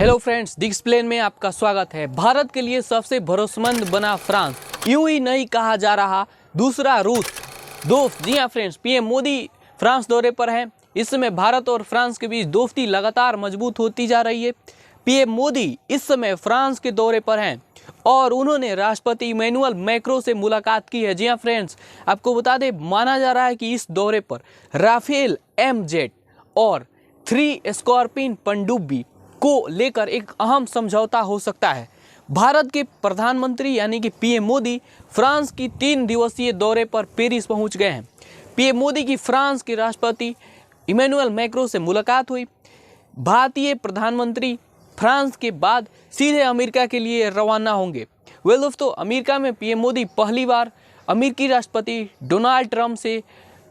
Hello friends, the explain में आपका स्वागत है। भारत के लिए सबसे भरोसेमंद बना फ्रांस, यूं ही नहीं कहा जा रहा दूसरा रूस दोस्त। जी हाँ फ्रेंड्स, पीएम मोदी फ्रांस दौरे पर हैं। इस समय भारत और फ्रांस के बीच दोस्ती लगातार मजबूत होती जा रही है। पीएम मोदी इस समय फ्रांस के दौरे पर हैं और उन्होंने राष्ट्रपति इमैनुअल मैक्रों से मुलाकात की है। जी हाँ फ्रेंड्स, आपको बता दें, माना जा रहा है कि इस दौरे पर राफेल एम-जेट और 3 स्कॉर्पियन पनडुब्बी को लेकर एक अहम समझौता हो सकता है। भारत के प्रधानमंत्री यानी कि पीएम मोदी फ्रांस की 3 दिवसीय दौरे पर पेरिस पहुंच गए हैं। पीएम मोदी की फ्रांस के राष्ट्रपति इमैनुअल मैक्रों से मुलाकात हुई। भारतीय प्रधानमंत्री फ्रांस के बाद सीधे अमेरिका के लिए रवाना होंगे। वेल दोस्तों, अमेरिका में पीएम मोदी पहली बार अमेरिकी राष्ट्रपति डोनाल्ड ट्रंप से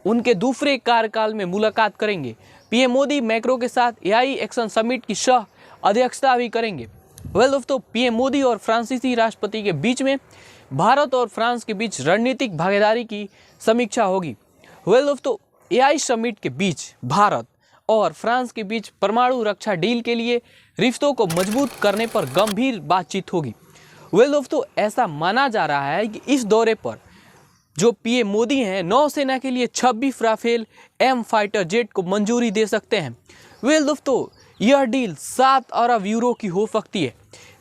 उनके दूसरे कार्यकाल में मुलाकात करेंगे। पीएम मोदी मैक्रो के साथ एआई एक्शन समिट की सह अध्यक्षता भी करेंगे। वेल दोस्तों, पीएम मोदी और फ्रांसीसी राष्ट्रपति के बीच में भारत और फ्रांस के बीच रणनीतिक भागीदारी की समीक्षा होगी। वेल दोस्तों, एआई समिट के बीच भारत और फ्रांस के बीच परमाणु रक्षा डील के लिए रिश्तों को मजबूत करने पर गंभीर बातचीत होगी। वेल दोस्तों, ऐसा माना जा रहा है कि इस दौरे पर जो पीएम मोदी हैं, नौसेना के लिए 26 राफेल एम फाइटर जेट को मंजूरी दे सकते हैं। वेल दोस्तों, यह डील 7 अरब यूरो की हो सकती है।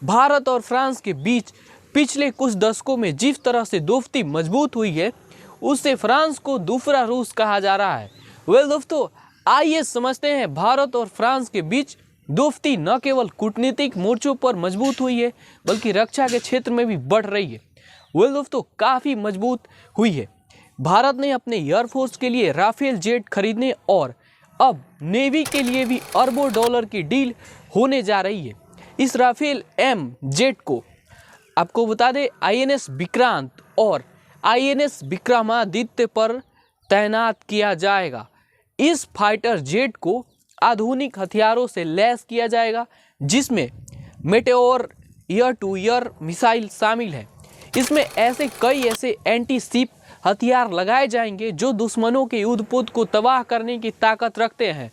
भारत और फ्रांस के बीच पिछले कुछ दशकों में जिस तरह से दोस्ती मजबूत हुई है, उससे फ्रांस को दूसरा रूस कहा जा रहा है। वेल दोस्तों, आइए समझते हैं, भारत और फ्रांस के बीच दोस्ती न केवल कूटनीतिक मोर्चों पर मजबूत हुई है, बल्कि रक्षा के क्षेत्र में भी बढ़ रही है। वेल दोस्तों, काफ़ी मजबूत हुई है। भारत ने अपने एयरफोर्स के लिए राफेल जेट खरीदने और अब नेवी के लिए भी अरबों डॉलर की डील होने जा रही है। इस राफेल एम जेट को आपको बता दें, आईएनएस विक्रांत और आईएनएस विक्रमादित्य पर तैनात किया जाएगा। इस फाइटर जेट को आधुनिक हथियारों से लैस किया जाएगा, जिसमें Meteor air to air missile शामिल है। इसमें कई ऐसे एंटी शिप हथियार लगाए जाएंगे जो दुश्मनों के युद्धपोत को तबाह करने की ताकत रखते हैं।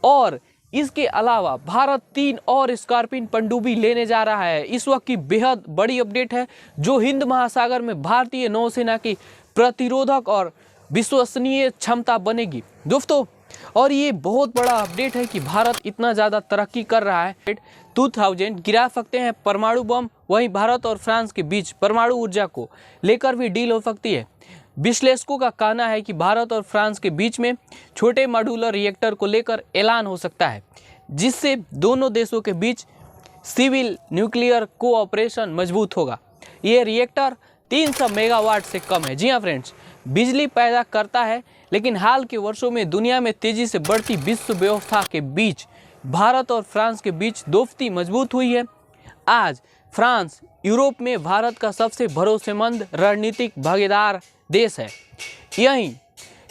और इसके अलावा भारत 3 और स्कॉर्पियन पनडुब्बी लेने जा रहा है। इस वक्त की बेहद बड़ी अपडेट है, जो हिंद महासागर में भारतीय नौसेना की प्रतिरोधक और विश्वसनीय क्षमता बनेगी दोस्तों। और ये बहुत बड़ा अपडेट है कि भारत इतना ज़्यादा तरक्की कर रहा है। 2000 गिरा सकते हैं परमाणु बम। वहीं भारत और फ्रांस के बीच परमाणु ऊर्जा को लेकर भी डील हो सकती है। विश्लेषकों का कहना है कि भारत और फ्रांस के बीच में छोटे मॉड्यूलर रिएक्टर को लेकर ऐलान हो सकता है, जिससे दोनों देशों के बीच सिविल न्यूक्लियर कोऑपरेशन मजबूत होगा। ये रिएक्टर 300 मेगावाट से कम है। जी हाँ फ्रेंड्स, बिजली पैदा करता है, लेकिन हाल के वर्षों में दुनिया में तेजी से बढ़ती विश्व व्यवस्था के बीच भारत और फ्रांस के बीच दोस्ती मजबूत हुई है। आज फ्रांस यूरोप में भारत का सबसे भरोसेमंद रणनीतिक भागीदार देश है। यही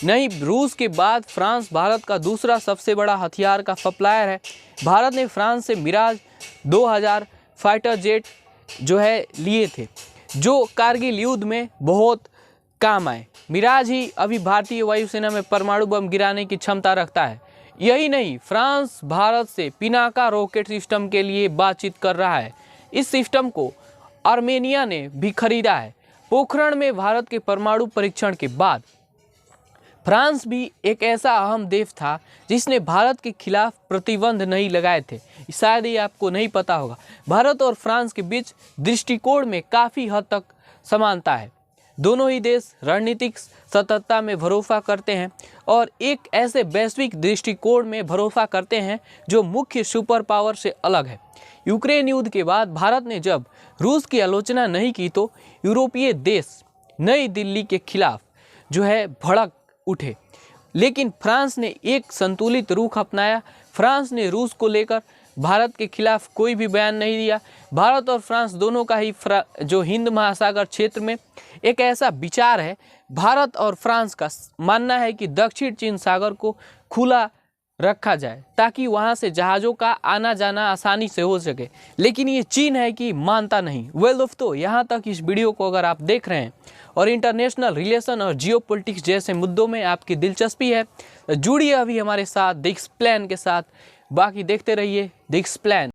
नहीं, रूस के बाद फ्रांस भारत का दूसरा सबसे बड़ा हथियार का सप्लायर है। भारत ने फ्रांस से मिराज 2000 फाइटर जेट लिए थे, जो कारगिल युद्ध में बहुत काम आए। मिराज ही अभी भारतीय वायुसेना में परमाणु बम गिराने की क्षमता रखता है। यही नहीं, फ्रांस भारत से पिनाका रॉकेट सिस्टम के लिए बातचीत कर रहा है। इस सिस्टम को आर्मेनिया ने भी खरीदा है। पोखरण में भारत के परमाणु परीक्षण के बाद फ्रांस भी एक ऐसा अहम देश था जिसने भारत के खिलाफ प्रतिबंध नहीं लगाए थे। शायद ये आपको नहीं पता होगा। भारत और फ्रांस के बीच दृष्टिकोण में काफ़ी हद तक समानता है। दोनों ही देश रणनीतिक सतर्कता में भरोसा करते हैं और एक ऐसे वैश्विक दृष्टिकोण में भरोसा करते हैं जो मुख्य सुपर पावर से अलग है। यूक्रेन युद्ध के बाद भारत ने जब रूस की आलोचना नहीं की, तो यूरोपीय देश नई दिल्ली के खिलाफ भड़क उठे, लेकिन फ्रांस ने एक संतुलित रुख अपनाया। फ्रांस ने रूस को लेकर भारत के खिलाफ कोई भी बयान नहीं दिया। भारत और फ्रांस दोनों का ही जो हिंद महासागर क्षेत्र में एक ऐसा विचार है, भारत और फ्रांस का मानना है कि दक्षिण चीन सागर को खुला रखा जाए ताकि वहां से जहाज़ों का आना जाना आसानी से हो सके, लेकिन ये चीन है कि मानता नहीं। वेल दोस्तों, यहाँ तक इस वीडियो को अगर आप देख रहे हैं और इंटरनेशनल रिलेशन और जियोपॉलिटिक्स जैसे मुद्दों में आपकी दिलचस्पी है, तो जुड़िए अभी हमारे साथ द एक्सप्लेन के साथ। बाकी देखते रहिए द एक्सप्लेन।